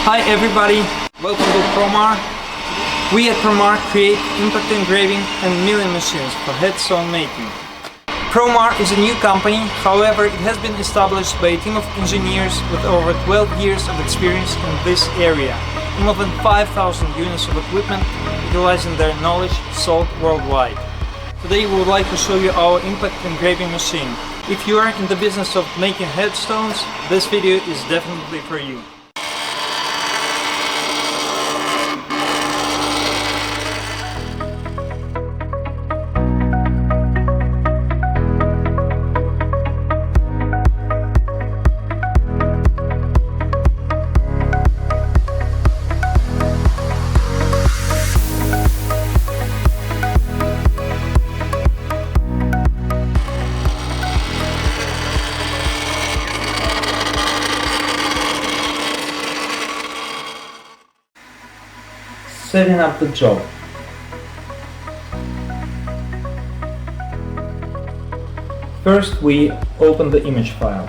Hi everybody, welcome to Promar. We at Promar create impact engraving and milling machines for headstone making. Promar is a new company, however it has been established by a team of engineers with over 12 years of experience in this area and more than 5,000 units of equipment utilizing their knowledge sold worldwide. Today we would like to show you our impact engraving machine. If you are in the business of making headstones, this video is definitely for you. Setting up the job. First we open the image file.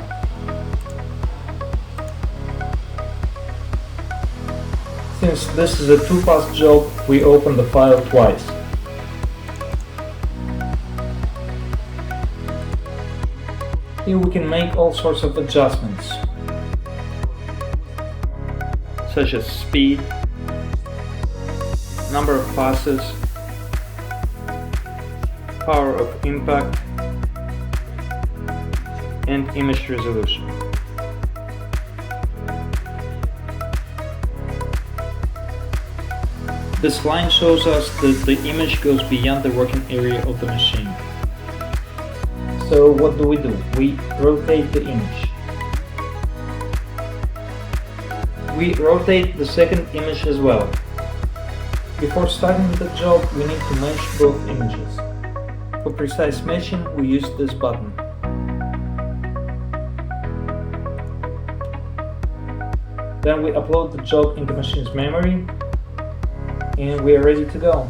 Since this is a two-pass job, we open the file twice. Here we can make all sorts of adjustments, such as speed, number of passes, power of impact, and image resolution. This line shows us that the image goes beyond the working area of the machine. So what do? We rotate the image. We rotate the second image as well. Before starting the job, we need to mesh both images. For precise meshing, we use this button. Then we upload the job into machine's memory, and we are ready to go.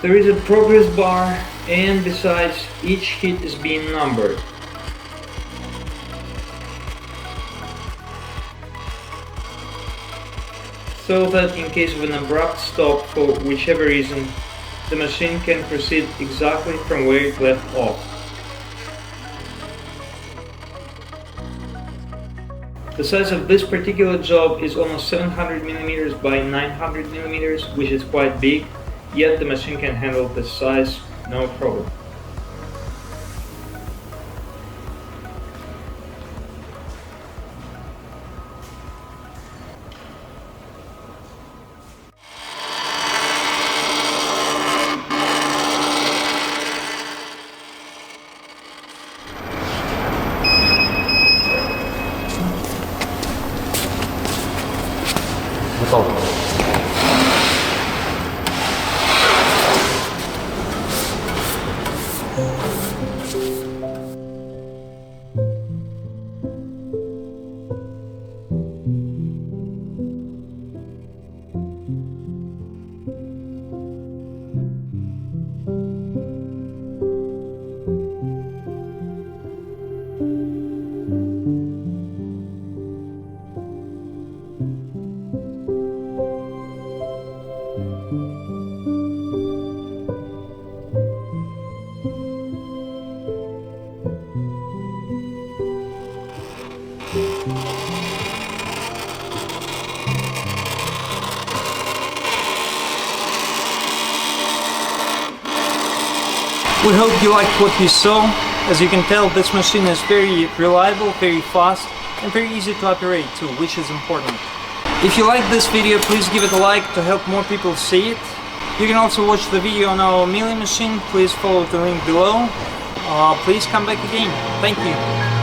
There is a progress bar, and besides, each hit is being numbered. So that in case of an abrupt stop for whichever reason, the machine can proceed exactly from where it left off. The size of this particular job is almost 700 mm by 900 mm, which is quite big. Yet the machine can handle this size, no problem. Готово. We hope you liked what you saw. As you can tell, this machine is very reliable, very fast, and very easy to operate too, which is important. If you like this video, please give it a like to help more people see it. You can also watch the video on our milling machine. Please follow the link below. Please come back again. Thank you.